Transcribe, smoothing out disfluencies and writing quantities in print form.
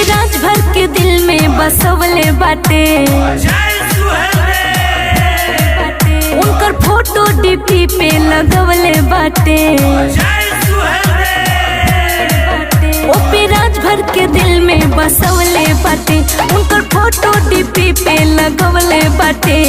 राजभर के दिल में बसवले बाटे, उनकर फोटो डीपी पे लगवले बाटे। ओपी राजभर के दिल में बसवले बाटे, उनकर फोटो डीपी पे लगवले बाटे।